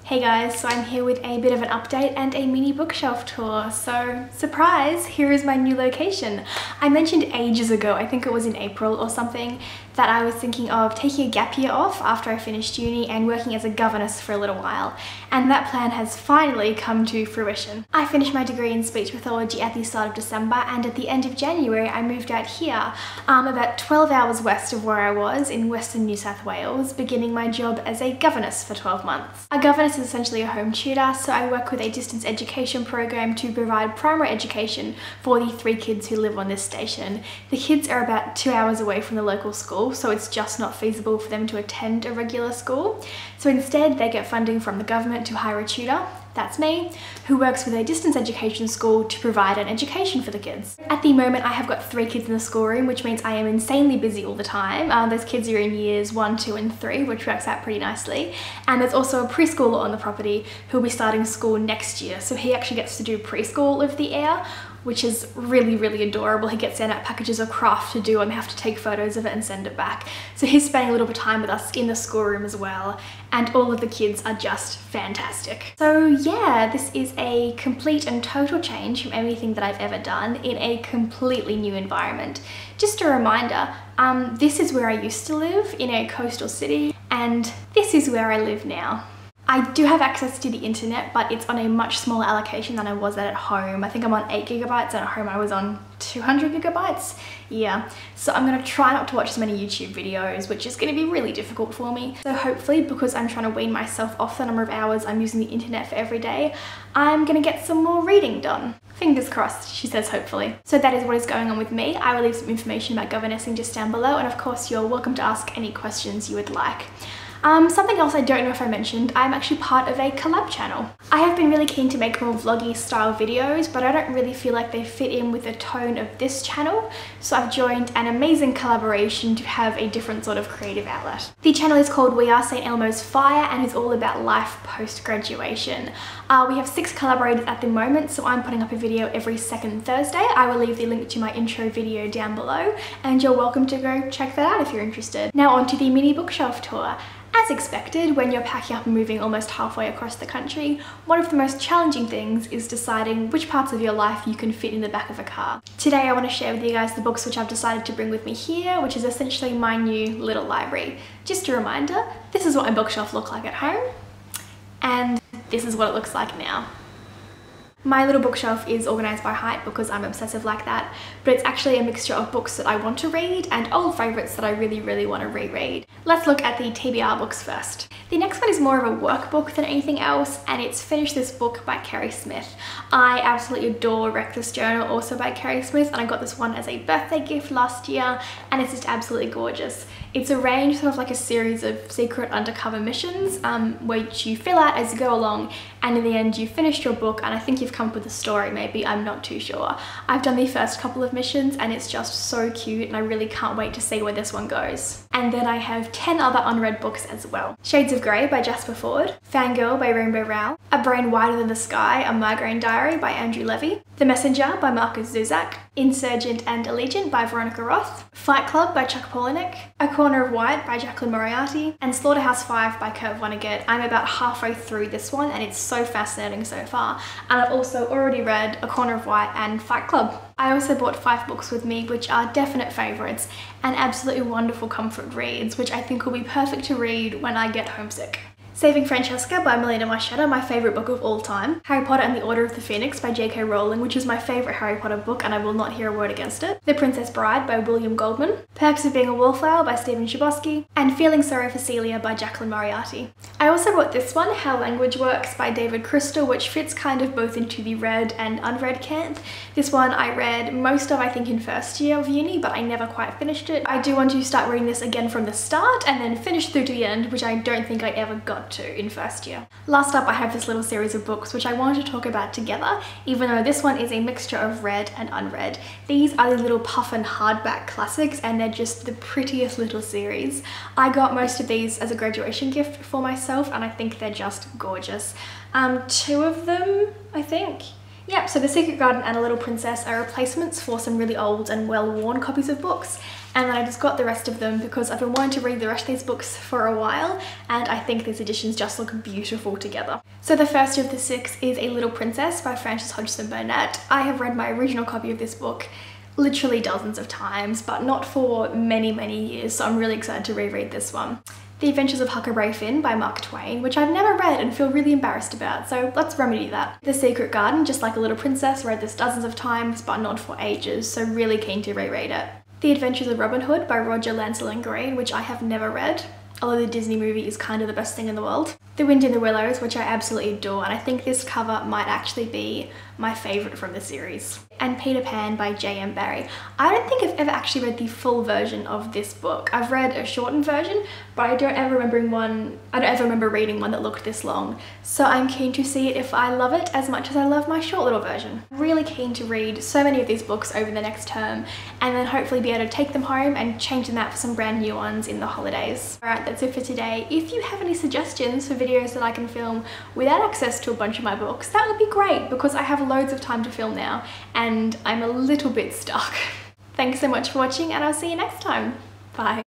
Hey guys, so I'm here with a bit of an update and a mini bookshelf tour. So, surprise, here is my new location. I mentioned ages ago, I think it was in April or something, that I was thinking of taking a gap year off after I finished uni and working as a governess for a little while. And that plan has finally come to fruition. I finished my degree in speech pathology at the start of December, and at the end of January I moved out here, about 12 hours west of where I was in Western New South Wales, beginning my job as a governess for 12 months. A governess is essentially a home tutor, so I work with a distance education program to provide primary education for the 3 kids who live on this station. The kids are about 2 hours away from the local school, so it's just not feasible for them to attend a regular school. So instead they get funding from the government to hire a tutor, that's me, who works with a distance education school to provide an education for the kids. At the moment I have got 3 kids in the schoolroom, which means I am insanely busy all the time. Those kids are in years 1, 2 and 3, which works out pretty nicely. And there's also a preschooler on the property who'll be starting school next year, so he actually gets to do preschool of the air, which is really, really adorable. He gets sent out packages of craft to do and they have to take photos of it and send it back. So he's spending a little bit of time with us in the schoolroom as well, and all of the kids are just fantastic. So yeah, this is a complete and total change from anything that I've ever done in a completely new environment. Just a reminder, this is where I used to live, in a coastal city, and this is where I live now. I do have access to the internet, but it's on a much smaller allocation than I was at home. I think I'm on 8 gigabytes and at home I was on 200 gigabytes. Yeah, so I'm gonna try not to watch as many YouTube videos, which is gonna be really difficult for me. So hopefully, because I'm trying to wean myself off the number of hours I'm using the internet for every day, I'm gonna get some more reading done. Fingers crossed, she says hopefully. So that is what is going on with me. I will leave some information about governessing just down below, and of course you're welcome to ask any questions you would like. Something else I don't know if I mentioned, I'm actually part of a collab channel. I have been really keen to make more vloggy style videos, but I don't really feel like they fit in with the tone of this channel, so I've joined an amazing collaboration to have a different sort of creative outlet. The channel is called We Are St Elmo's Fire and is all about life post-graduation. We have 6 collaborators at the moment, so I'm putting up a video every second Thursday. I will leave the link to my intro video down below, and you're welcome to go check that out if you're interested. Now on to the mini bookshelf tour. As expected, when you're packing up and moving almost halfway across the country, one of the most challenging things is deciding which parts of your life you can fit in the back of a car. Today I want to share with you guys the books which I've decided to bring with me here, which is essentially my new little library. Just a reminder, this is what my bookshelf looked like at home, and this is what it looks like now. My little bookshelf is organised by height because I'm obsessive like that, but it's actually a mixture of books that I want to read and old favourites that I really, really want to reread. Let's look at the TBR books first. The next one is more of a workbook than anything else, and it's Finish This Book by Kerry Smith. I absolutely adore Reckless Journal, also by Kerry Smith, and I got this one as a birthday gift last year, and it's just absolutely gorgeous. It's arranged sort of like a series of secret undercover missions, which you fill out as you go along, and in the end you finished your book, and I think you've come up with a story maybe, I'm not too sure. I've done the first couple of missions and it's just so cute, and I really can't wait to see where this one goes. And then I have 10 other unread books as well. Shades of Grey by Jasper Fforde, Fangirl by Rainbow Rowell, A Brain Wider Than the Sky, A Migraine Diary by Andrew Levy, The Messenger by Markus Zusak, Insurgent and Allegiant by Veronica Roth, Fight Club by Chuck Palahniuk, A Corner of White by Jacqueline Moriarty, and Slaughterhouse-Five by Kurt Vonnegut. I'm about halfway through this one and it's so fascinating so far, and I've also already read A Corner of White and Fight Club. I also bought 5 books with me, which are definite favourites and absolutely wonderful comfort reads, which I think will be perfect to read when I get homesick. Saving Francesca by Melina Marchetta, my favourite book of all time. Harry Potter and the Order of the Phoenix by J.K. Rowling, which is my favourite Harry Potter book and I will not hear a word against it. The Princess Bride by William Goldman. Perks of Being a Wallflower by Stephen Chbosky. And Feeling Sorry for Celia by Jacqueline Moriarty. I also bought this one, How Language Works by David Crystal, which fits kind of both into the read and unread camp. This one I read most of, I think, in first year of uni, but I never quite finished it. I do want to start reading this again from the start and then finish through to the end, which I don't think I ever got to in first year. Last up, I have this little series of books which I wanted to talk about together, even though this one is a mixture of read and unread. These are the little puffin hardback classics and they're just the prettiest little series. I got most of these as a graduation gift for myself and I think they're just gorgeous. 2 of them, I think. Yep, so The Secret Garden and A Little Princess are replacements for some really old and well-worn copies of books, and then I just got the rest of them because I've been wanting to read the rest of these books for a while, and I think these editions just look beautiful together. So the first of the 6 is A Little Princess by Frances Hodgson Burnett. I have read my original copy of this book literally dozens of times, but not for many, many years, so I'm really excited to reread this one. The Adventures of Huckleberry Finn by Mark Twain, which I've never read and feel really embarrassed about, so let's remedy that. The Secret Garden, just like A Little Princess, read this dozens of times, but not for ages, so really keen to reread it. The Adventures of Robin Hood by Roger Lancelyn Green, which I have never read, although the Disney movie is kind of the best thing in the world. The Wind in the Willows, which I absolutely adore, and I think this cover might actually be my favourite from the series. And Peter Pan by J.M. Barrie. I don't think I've ever actually read the full version of this book. I've read a shortened version, but I don't ever remember reading one that looked this long. So I'm keen to see if I love it as much as I love my short little version. I'm really keen to read so many of these books over the next term, and then hopefully be able to take them home and change them out for some brand new ones in the holidays. Alright, that's it for today. If you have any suggestions for videos that I can film without access to a bunch of my books, that would be great because I have loads of time to film now and I'm a little bit stuck. Thanks so much for watching, and I'll see you next time. Bye.